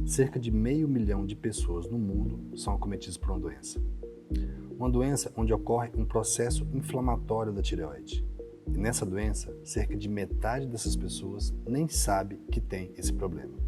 Cerca de 500 mil de pessoas no mundo são acometidas por uma doença. Uma doença onde ocorre um processo inflamatório da tireoide. E nessa doença, cerca de metade dessas pessoas nem sabe que tem esse problema.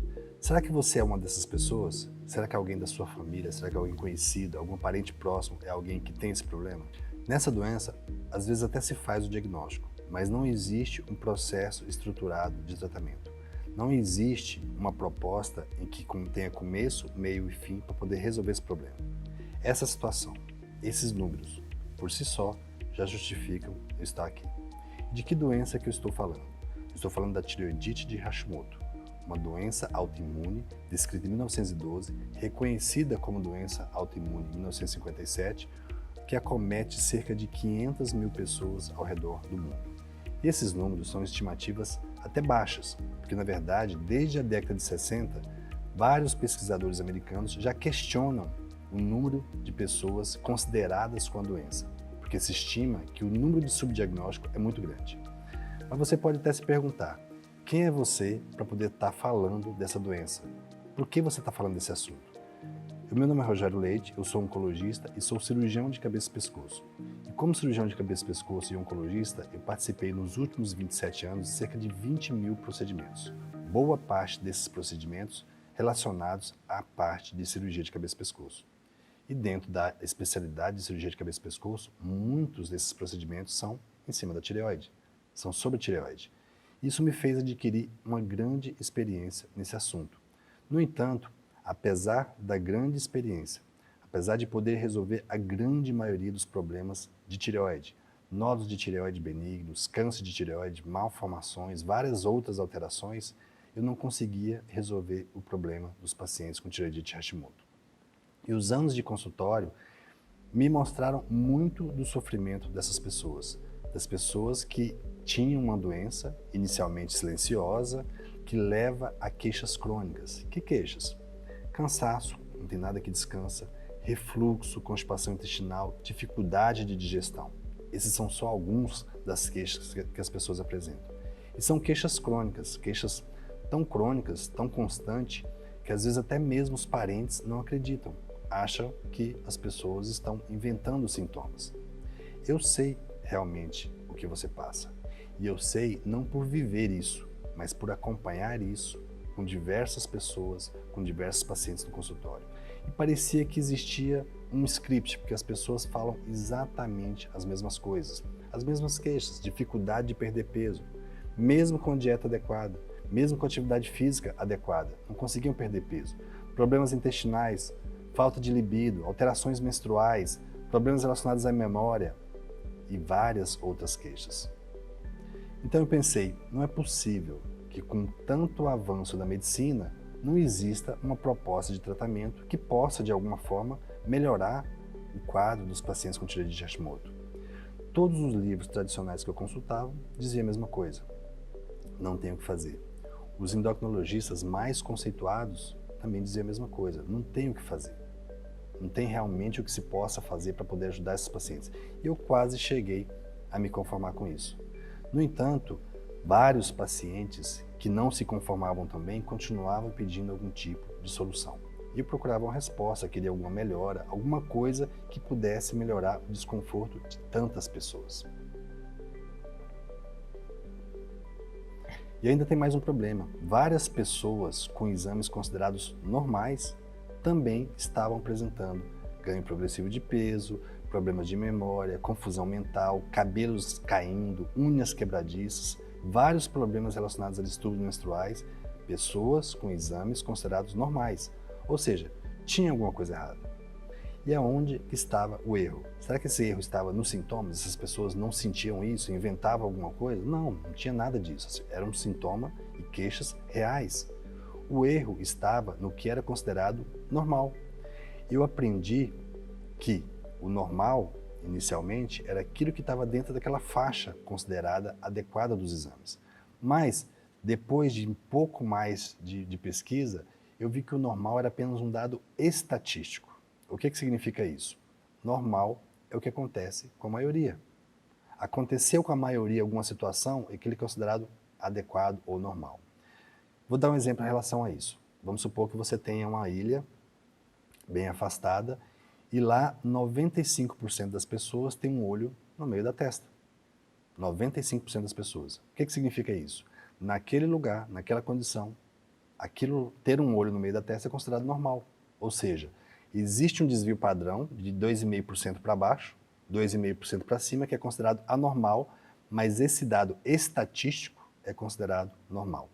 Será que você é uma dessas pessoas? Será que alguém da sua família, será que alguém conhecido, algum parente próximo é alguém que tem esse problema? Nessa doença, às vezes até se faz o diagnóstico, mas não existe um processo estruturado de tratamento. Não existe uma proposta em que tenha começo, meio e fim para poder resolver esse problema. Essa situação, esses números, por si só, já justificam eu estar aqui. De que doença que eu estou falando? Eu estou falando da tireoidite de Hashimoto, uma doença autoimune descrita em 1912, reconhecida como doença autoimune em 1957, que acomete cerca de 500 mil pessoas ao redor do mundo. E esses números são estimativas até baixas, porque na verdade, desde a década de 60, vários pesquisadores americanos já questionam o número de pessoas consideradas com a doença, porque se estima que o número de subdiagnóstico é muito grande. Mas você pode até se perguntar, quem é você para poder estar falando dessa doença? Por que você está falando desse assunto? Meu nome é Rogério Leite, eu sou oncologista e sou cirurgião de cabeça e pescoço. E como cirurgião de cabeça e pescoço e oncologista, eu participei nos últimos 27 anos de cerca de 20 mil procedimentos. Boa parte desses procedimentos relacionados à parte de cirurgia de cabeça e pescoço. E dentro da especialidade de cirurgia de cabeça e pescoço, muitos desses procedimentos são em cima da tireoide, são sobre a tireoide. Isso me fez adquirir uma grande experiência nesse assunto. No entanto, apesar da grande experiência, apesar de poder resolver a grande maioria dos problemas de tireoide, nódulos de tireoide benignos, câncer de tireoide, malformações, várias outras alterações, eu não conseguia resolver o problema dos pacientes com tireoidite Hashimoto. E os anos de consultório me mostraram muito do sofrimento dessas pessoas, das pessoas que tinham uma doença inicialmente silenciosa, que leva a queixas crônicas. Que queixas? Cansaço, não tem nada que descansa, refluxo, constipação intestinal, dificuldade de digestão. Esses são só alguns das queixas que as pessoas apresentam. E são queixas crônicas, queixas tão crônicas, tão constantes, que às vezes até mesmo os parentes não acreditam, acham que as pessoas estão inventando sintomas. Eu sei realmente o que você passa, e eu sei não por viver isso, mas por acompanhar isso com diversas pessoas, com diversos pacientes no consultório. E parecia que existia um script, porque as pessoas falam exatamente as mesmas coisas, as mesmas queixas, dificuldade de perder peso, mesmo com dieta adequada, mesmo com atividade física adequada, não conseguiam perder peso. Problemas intestinais, falta de libido, alterações menstruais, problemas relacionados à memória e várias outras queixas. Então eu pensei, não é possível que com tanto avanço da medicina não exista uma proposta de tratamento que possa, de alguma forma, melhorar o quadro dos pacientes com tireoidite de Hashimoto. Todos os livros tradicionais que eu consultava diziam a mesma coisa. Não tem o que fazer. Os endocrinologistas mais conceituados também diziam a mesma coisa. Não tem o que fazer. Não tem realmente o que se possa fazer para poder ajudar esses pacientes. E eu quase cheguei a me conformar com isso. No entanto, vários pacientes que não se conformavam também continuavam pedindo algum tipo de solução. E procuravam resposta, queriam alguma melhora, alguma coisa que pudesse melhorar o desconforto de tantas pessoas. E ainda tem mais um problema. Várias pessoas com exames considerados normais também estavam apresentando ganho progressivo de peso, problemas de memória, confusão mental, cabelos caindo, unhas quebradiças, vários problemas relacionados a distúrbios menstruais, pessoas com exames considerados normais, ou seja, tinha alguma coisa errada. E aonde estava o erro? Será que esse erro estava nos sintomas? Essas pessoas não sentiam isso, inventavam alguma coisa? Não, não tinha nada disso, era um sintoma e queixas reais. O erro estava no que era considerado normal. Eu aprendi que o normal, inicialmente, era aquilo que estava dentro daquela faixa considerada adequada dos exames. Mas, depois de um pouco mais de pesquisa, eu vi que o normal era apenas um dado estatístico. O que significa isso? Normal é o que acontece com a maioria. Aconteceu com a maioria alguma situação, é aquilo que é considerado adequado ou normal. Vou dar um exemplo em relação a isso. Vamos supor que você tenha uma ilha bem afastada e lá 95% das pessoas têm um olho no meio da testa. 95% das pessoas. O que significa isso? Naquele lugar, naquela condição, ter um olho no meio da testa é considerado normal. Ou seja, existe um desvio padrão de 2,5% para baixo, 2,5% para cima, que é considerado anormal, mas esse dado estatístico é considerado normal.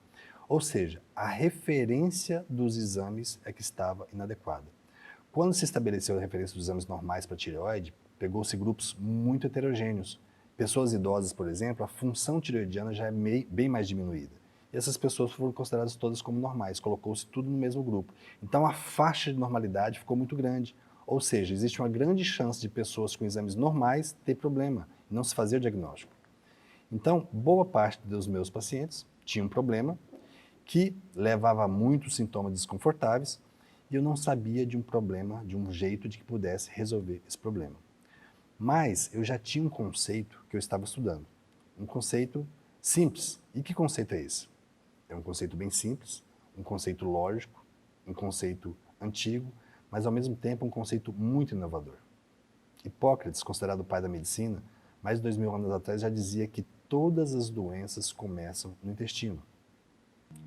Ou seja, a referência dos exames é que estava inadequada. Quando se estabeleceu a referência dos exames normais para tireoide, pegou-se grupos muito heterogêneos. Pessoas idosas, por exemplo, a função tireoidiana já é bem mais diminuída. E essas pessoas foram consideradas todas como normais, colocou-se tudo no mesmo grupo. Então a faixa de normalidade ficou muito grande. Ou seja, existe uma grande chance de pessoas com exames normais ter problema, e não se fazer o diagnóstico. Então, boa parte dos meus pacientes tinha um problema que levava a muitos sintomas desconfortáveis e eu não sabia de um problema, de um jeito de que pudesse resolver esse problema. Mas eu já tinha um conceito que eu estava estudando, um conceito simples. E que conceito é esse? É um conceito bem simples, um conceito lógico, um conceito antigo, mas ao mesmo tempo um conceito muito inovador. Hipócrates, considerado o pai da medicina, mais de 2000 anos atrás já dizia que todas as doenças começam no intestino.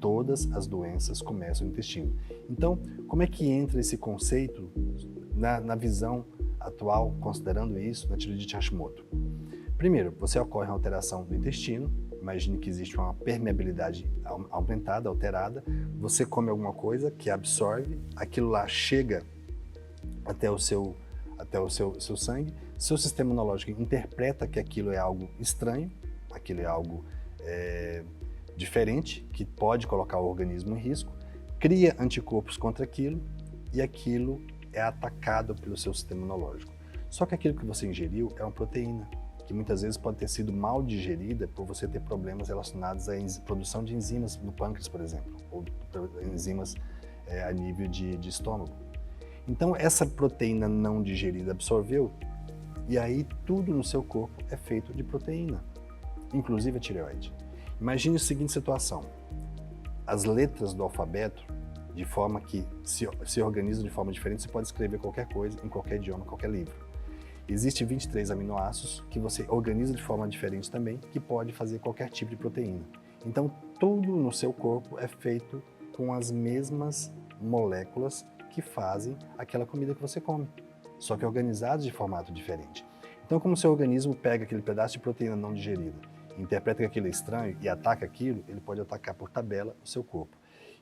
Todas as doenças começam no intestino. Então, como é que entra esse conceito na visão atual, considerando isso, na tireoidite Hashimoto? Primeiro, você ocorre uma alteração do intestino, imagine que existe uma permeabilidade aumentada, alterada, você come alguma coisa que absorve, aquilo lá chega até o seu sangue, seu sistema imunológico interpreta que aquilo é algo estranho, aquilo é algo diferente, que pode colocar o organismo em risco, cria anticorpos contra aquilo e aquilo é atacado pelo seu sistema imunológico. Só que aquilo que você ingeriu é uma proteína, que muitas vezes pode ter sido mal digerida por você ter problemas relacionados à produção de enzimas no pâncreas, por exemplo, ou enzimas a nível de estômago. Então essa proteína não digerida absorveu e aí tudo no seu corpo é feito de proteína, inclusive a tireoide. Imagine a seguinte situação, as letras do alfabeto, de forma que se organizam de forma diferente, você pode escrever qualquer coisa em qualquer idioma, qualquer livro. Existem 23 aminoácidos que você organiza de forma diferente também, que pode fazer qualquer tipo de proteína. Então tudo no seu corpo é feito com as mesmas moléculas que fazem aquela comida que você come, só que organizados de formato diferente. Então, como o seu organismo pega aquele pedaço de proteína não digerida, interpreta que aquilo é estranho e ataca aquilo, ele pode atacar por tabela o seu corpo.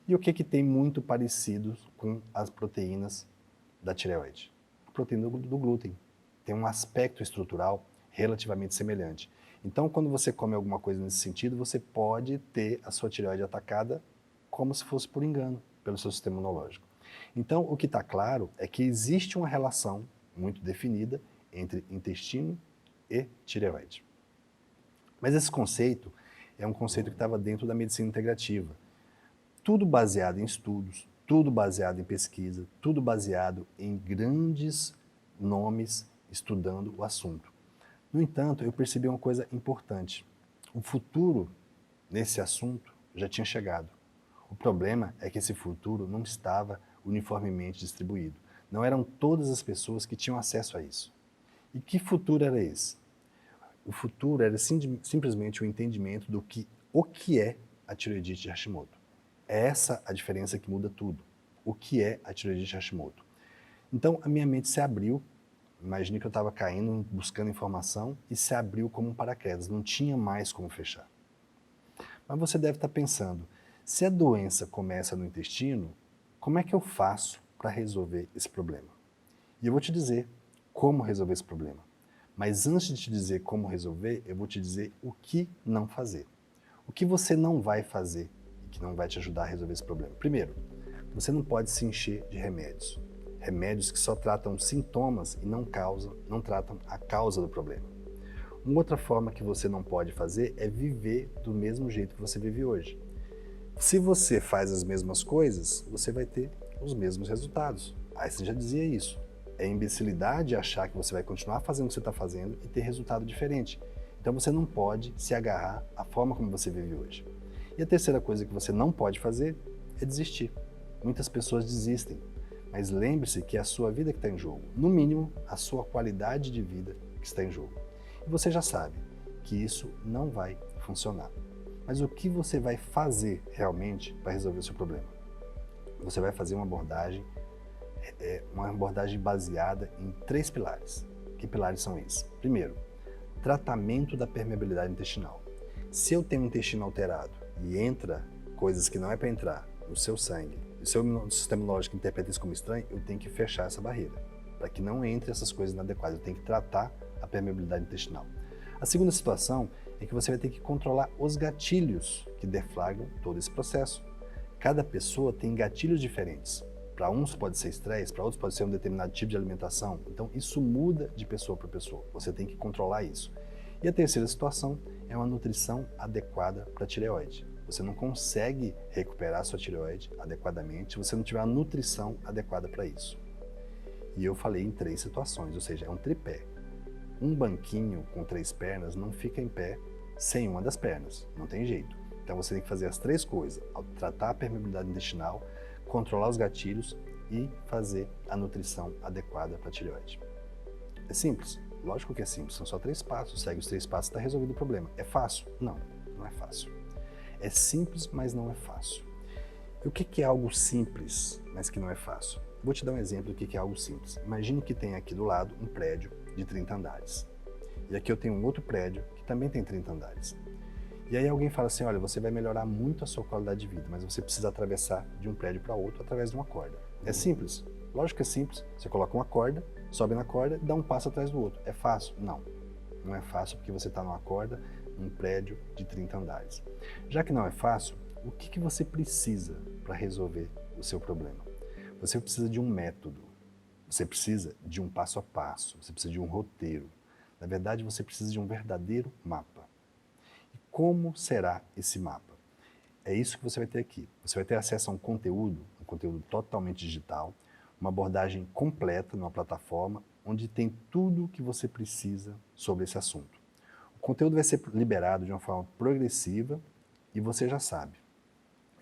E o que tem muito parecido com as proteínas da tireoide? A proteína do glúten. Tem um aspecto estrutural relativamente semelhante. Então, quando você come alguma coisa nesse sentido, você pode ter a sua tireoide atacada como se fosse por engano, pelo seu sistema imunológico. Então, o que está claro é que existe uma relação muito definida entre intestino e tireoide. Mas esse conceito é um conceito que estava dentro da medicina integrativa. Tudo baseado em estudos, tudo baseado em pesquisa, tudo baseado em grandes nomes estudando o assunto. No entanto, eu percebi uma coisa importante. O futuro nesse assunto já tinha chegado. O problema é que esse futuro não estava uniformemente distribuído. Não eram todas as pessoas que tinham acesso a isso. E que futuro era esse? O futuro era simplesmente o entendimento do que o que é a tireoidite de Hashimoto. É essa a diferença que muda tudo. O que é a tireoidite de Hashimoto? Então a minha mente se abriu, imagine que eu estava caindo, buscando informação, e se abriu como um paraquedas, não tinha mais como fechar. Mas você deve estar pensando, se a doença começa no intestino, como é que eu faço para resolver esse problema? E eu vou te dizer como resolver esse problema. Mas antes de te dizer como resolver, eu vou te dizer o que não fazer. O que você não vai fazer e que não vai te ajudar a resolver esse problema. Primeiro, você não pode se encher de remédios. Remédios que só tratam sintomas e não tratam a causa do problema. Uma outra forma que você não pode fazer é viver do mesmo jeito que você vive hoje. Se você faz as mesmas coisas, você vai ter os mesmos resultados. Einstein já dizia isso. É imbecilidade achar que você vai continuar fazendo o que você está fazendo e ter resultado diferente. Então você não pode se agarrar à forma como você vive hoje. E a terceira coisa que você não pode fazer é desistir. muitas pessoas desistem. Mas lembre-se que é a sua vida que está em jogo. No mínimo, a sua qualidade de vida que está em jogo. E você já sabe que isso não vai funcionar. Mas o que você vai fazer realmente para resolver o seu problema? Você vai fazer uma abordagem baseada em 3 pilares. Que pilares são esses? Primeiro, tratamento da permeabilidade intestinal. Se eu tenho um intestino alterado e entra coisas que não é para entrar no seu sangue, e o seu sistema imunológico interpreta isso como estranho, eu tenho que fechar essa barreira, para que não entre essas coisas inadequadas. Eu tenho que tratar a permeabilidade intestinal. A segunda situação é que você vai ter que controlar os gatilhos que deflagram todo esse processo. Cada pessoa tem gatilhos diferentes. Para uns pode ser estresse, para outros pode ser um determinado tipo de alimentação. Então isso muda de pessoa para pessoa. Você tem que controlar isso. E a terceira situação é uma nutrição adequada para a tireoide. Você não consegue recuperar a sua tireoide adequadamente se você não tiver uma nutrição adequada para isso. E eu falei em 3 situações, ou seja, é um tripé. Um banquinho com 3 pernas não fica em pé sem uma das pernas, não tem jeito. Então você tem que fazer as 3 coisas, tratar a permeabilidade intestinal, controlar os gatilhos e fazer a nutrição adequada para a tireoide. É simples? Lógico que é simples, são só 3 passos, segue os 3 passos e está resolvido o problema. É fácil? Não, não é fácil. É simples, mas não é fácil. E o que é algo simples, mas que não é fácil? Vou te dar um exemplo do que é algo simples. Imagine que tem aqui do lado um prédio de 30 andares. E aqui eu tenho um outro prédio que também tem 30 andares. E aí alguém fala assim, olha, você vai melhorar muito a sua qualidade de vida, mas você precisa atravessar de um prédio para outro através de uma corda. É simples? Lógico que é simples. Você coloca uma corda, sobe na corda e dá um passo atrás do outro. É fácil? Não. Não é fácil porque você está numa corda, num prédio de 30 andares. Já que não é fácil, o que você precisa para resolver o seu problema? Você precisa de um método. Você precisa de um passo a passo. Você precisa de um roteiro. Na verdade, você precisa de um verdadeiro mapa. E como será esse mapa? É isso que você vai ter aqui. Você vai ter acesso a um conteúdo totalmente digital, uma abordagem completa numa plataforma onde tem tudo o que você precisa sobre esse assunto. O conteúdo vai ser liberado de uma forma progressiva e você já sabe,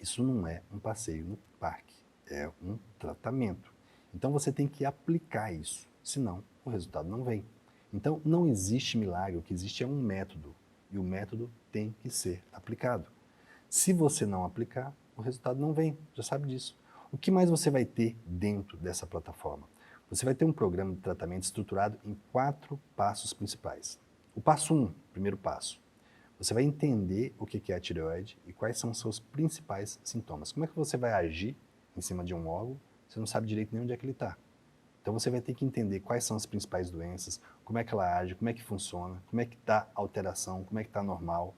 isso não é um passeio no parque, é um tratamento. Então você tem que aplicar isso, senão o resultado não vem. Então não existe milagre, o que existe é um método e o método tem que ser aplicado. Se você não aplicar, o resultado não vem, já sabe disso. O que mais você vai ter dentro dessa plataforma? Você vai ter um programa de tratamento estruturado em 4 passos principais. O passo 1, primeiro passo, você vai entender o que é a tireoide e quais são os seus principais sintomas. Como é que você vai agir em cima de um órgão, você não sabe direito nem onde é que ele está. Então você vai ter que entender quais são as principais doenças, como é que ela age, como é que funciona, como é que está a alteração, como é que está normal,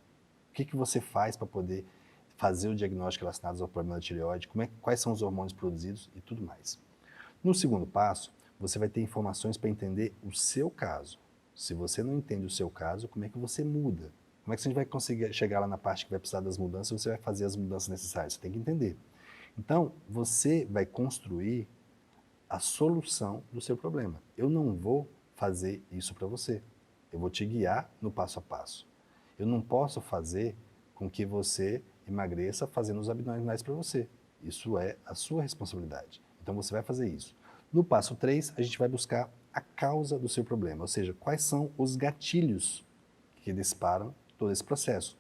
o que você faz para poder fazer o diagnóstico relacionado ao problema da tireoide, quais são os hormônios produzidos e tudo mais. No segundo passo, você vai ter informações para entender o seu caso. Se você não entende o seu caso, como é que você muda? Como é que a gente vai conseguir chegar lá na parte que vai precisar das mudanças, você vai fazer as mudanças necessárias? Você tem que entender. Então, você vai construir a solução do seu problema. Eu não vou fazer isso para você. Eu vou te guiar no passo a passo. Eu não posso fazer com que você emagreça fazendo os abdominais para você. Isso é a sua responsabilidade. Então você vai fazer isso. No passo 3, a gente vai buscar a causa do seu problema, ou seja, quais são os gatilhos que disparam todo esse processo.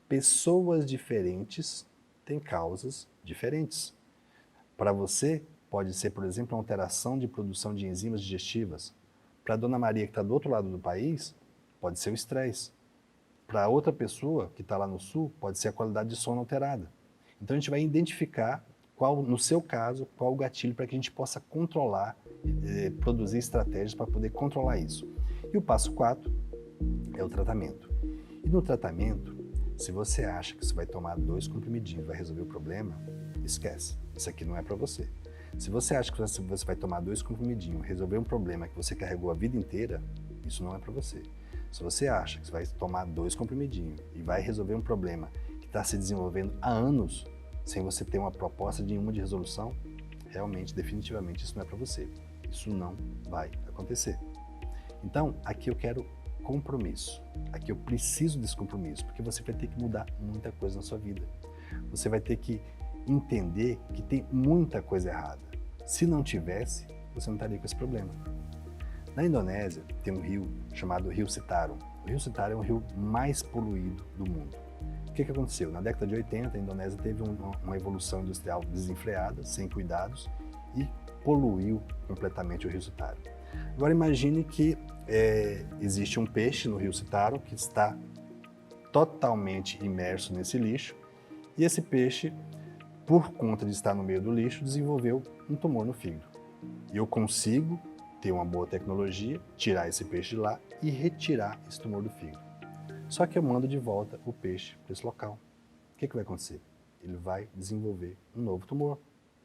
Pessoas diferentes têm causas diferentes. Para você, pode ser, por exemplo, uma alteração de produção de enzimas digestivas. Para a Dona Maria, que está do outro lado do país, pode ser o estresse. Para outra pessoa que está lá no sul, pode ser a qualidade de sono alterada. Então a gente vai identificar, no seu caso, qual o gatilho para que a gente possa controlar, produzir estratégias para poder controlar isso. E o passo 4 é o tratamento. E no tratamento, se você acha que você vai tomar 2 comprimidinhos e vai resolver o problema, esquece, isso aqui não é para você. Se você acha que você vai tomar 2 comprimidinhos e resolver um problema que você carregou a vida inteira, isso não é para você. Se você acha que você vai tomar 2 comprimidinhos e vai resolver um problema que está se desenvolvendo há anos, sem você ter uma proposta nenhuma de resolução, realmente, definitivamente, isso não é para você. Isso não vai acontecer. Então, aqui eu quero compromisso. Aqui eu preciso desse compromisso, porque você vai ter que mudar muita coisa na sua vida. Você vai ter que entender que tem muita coisa errada. Se não tivesse, você não estaria com esse problema. Na Indonésia, tem um rio chamado Rio Citarum. O Rio Citarum é o rio mais poluído do mundo. O que aconteceu? Na década de 80, a Indonésia teve uma evolução industrial desenfreada, sem cuidados, e poluiu completamente o Rio Citarum. Agora imagine que existe um peixe no Rio Citarum que está totalmente imerso nesse lixo, e esse peixe, por conta de estar no meio do lixo, desenvolveu um tumor no fígado. E eu consigo ter uma boa tecnologia, tirar esse peixe de lá e retirar esse tumor do fígado. Só que eu mando de volta o peixe para esse local. O que vai acontecer? Ele vai desenvolver um novo tumor.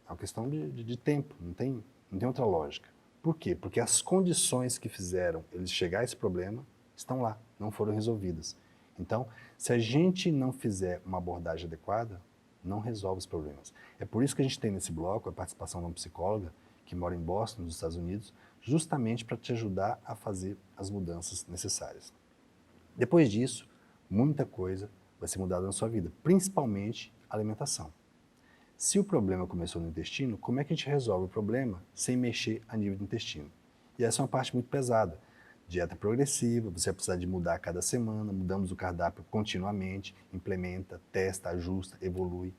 É uma questão de tempo, não tem outra lógica. Por quê? Porque as condições que fizeram ele chegar a esse problema estão lá, não foram resolvidas. Então, se a gente não fizer uma abordagem adequada, não resolve os problemas. É por isso que a gente tem nesse bloco a participação de uma psicóloga que mora em Boston, nos Estados Unidos, justamente para te ajudar a fazer as mudanças necessárias. Depois disso, muita coisa vai ser mudada na sua vida, principalmente a alimentação. Se o problema começou no intestino, como é que a gente resolve o problema sem mexer a nível do intestino? E essa é uma parte muito pesada. Dieta progressiva, você vai precisar de mudar a cada semana, mudamos o cardápio continuamente, implementa, testa, ajusta, evolui.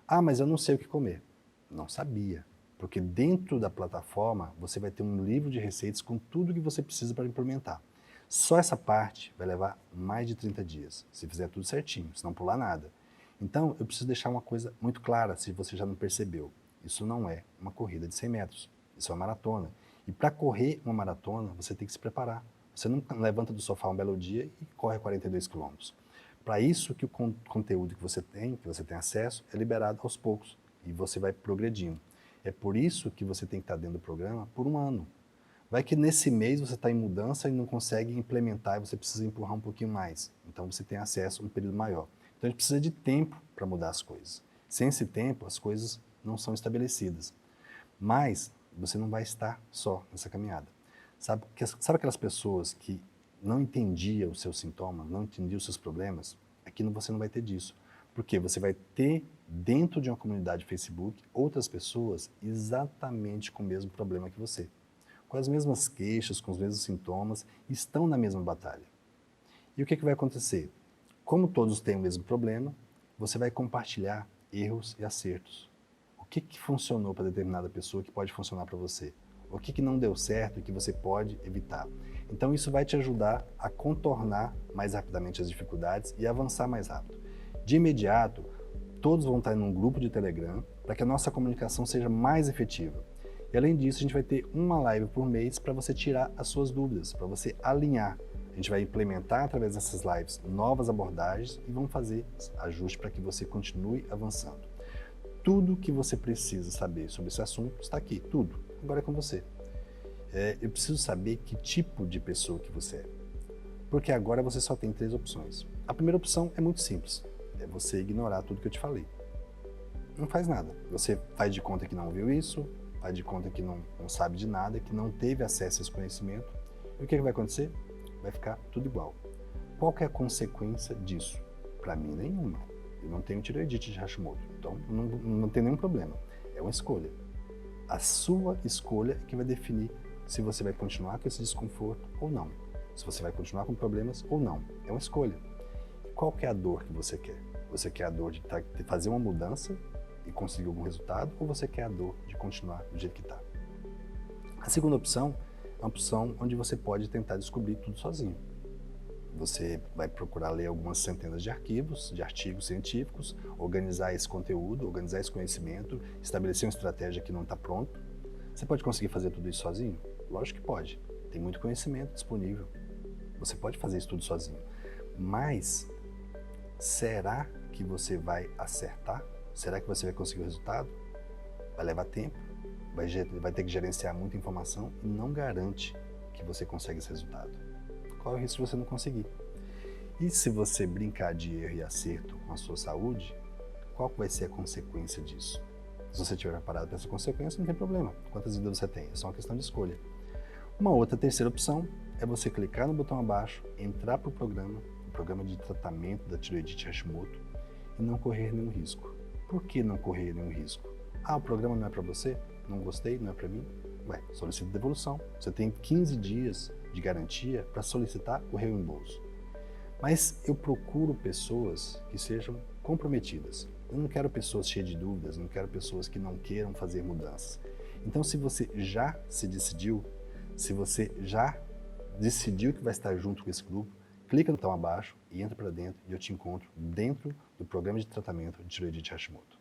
Ah, mas eu não sei o que comer. Não sabia, porque dentro da plataforma você vai ter um livro de receitas com tudo que você precisa para implementar. Só essa parte vai levar mais de 30 dias, se fizer tudo certinho, se não pular nada. Então, eu preciso deixar uma coisa muito clara, se você já não percebeu. Isso não é uma corrida de 100 metros, isso é uma maratona. E para correr uma maratona, você tem que se preparar. Você não levanta do sofá um belo dia e corre 42 quilômetros. Para isso que o conteúdo que você tem acesso, é liberado aos poucos e você vai progredindo. É por isso que você tem que estar dentro do programa por um ano. Vai que nesse mês você está em mudança e não consegue implementar e você precisa empurrar um pouquinho mais. Então você tem acesso a um período maior. Então a gente precisa de tempo para mudar as coisas. Sem esse tempo, as coisas não são estabelecidas. Mas você não vai estar só nessa caminhada. Sabe aquelas pessoas que não entendiam os seus sintomas, não entendiam os seus problemas? Aqui você não vai ter disso. Porque você vai ter, dentro de uma comunidade Facebook, outras pessoas exatamente com o mesmo problema que você. Com as mesmas queixas, com os mesmos sintomas, estão na mesma batalha. E o que vai acontecer? Como todos têm o mesmo problema, você vai compartilhar erros e acertos. O que funcionou para determinada pessoa que pode funcionar para você? O que não deu certo e que você pode evitar? Então isso vai te ajudar a contornar mais rapidamente as dificuldades e avançar mais rápido. De imediato, todos vão estar em um grupo de Telegram para que a nossa comunicação seja mais efetiva. E além disso, a gente vai ter uma live por mês para você tirar as suas dúvidas, para você alinhar. A gente vai implementar através dessas lives novas abordagens e vamos fazer ajustes para que você continue avançando. Tudo que você precisa saber sobre esse assunto está aqui, tudo. Agora é com você. Eu preciso saber que tipo de pessoa que você é. Porque agora você só tem 3 opções. A primeira opção é muito simples. É você ignorar tudo que eu te falei. Não faz nada. Você faz de conta que não viu isso, faz de conta que não sabe de nada, que não teve acesso a esse conhecimento. E o que vai acontecer? Vai ficar tudo igual. Qual que é a consequência disso? Para mim, nenhuma. Eu não tenho tireoidite de Hashimoto, então não tem nenhum problema. É uma escolha. A sua escolha é que vai definir se você vai continuar com esse desconforto ou não. Se você vai continuar com problemas ou não. É uma escolha. Qual que é a dor que você quer? Você quer a dor de fazer uma mudança e conseguir algum resultado, ou você quer a dor de continuar do jeito que está? A segunda opção é uma opção onde você pode tentar descobrir tudo sozinho. Você vai procurar ler algumas centenas de artigos científicos, organizar esse conteúdo, organizar esse conhecimento, estabelecer uma estratégia que não está pronta. Você pode conseguir fazer tudo isso sozinho? Lógico que pode. Tem muito conhecimento disponível. Você pode fazer isso tudo sozinho. Mas, será que você vai acertar? Será que você vai conseguir o resultado? Vai levar tempo, vai ter que gerenciar muita informação e não garante que você consegue esse resultado. Qual é o risco de você não conseguir? E se você brincar de erro e acerto com a sua saúde, qual vai ser a consequência disso? Se você estiver preparado para essa consequência, não tem problema. Quantas vidas você tem? É só uma questão de escolha. Uma outra terceira opção é você clicar no botão abaixo, entrar para o programa de tratamento da tireoidite Hashimoto e não correr nenhum risco. Por que não correr nenhum risco? Ah, o programa não é para você? Não gostei, não é para mim? Ué, solicita devolução. Você tem 15 dias de garantia para solicitar o reembolso. Mas eu procuro pessoas que sejam comprometidas. Eu não quero pessoas cheias de dúvidas, não quero pessoas que não queiram fazer mudanças. Então, se você já se decidiu, se você já decidiu que vai estar junto com esse grupo, clica no botão abaixo e entra para dentro e eu te encontro dentro do programa de tratamento de tireoidite Hashimoto.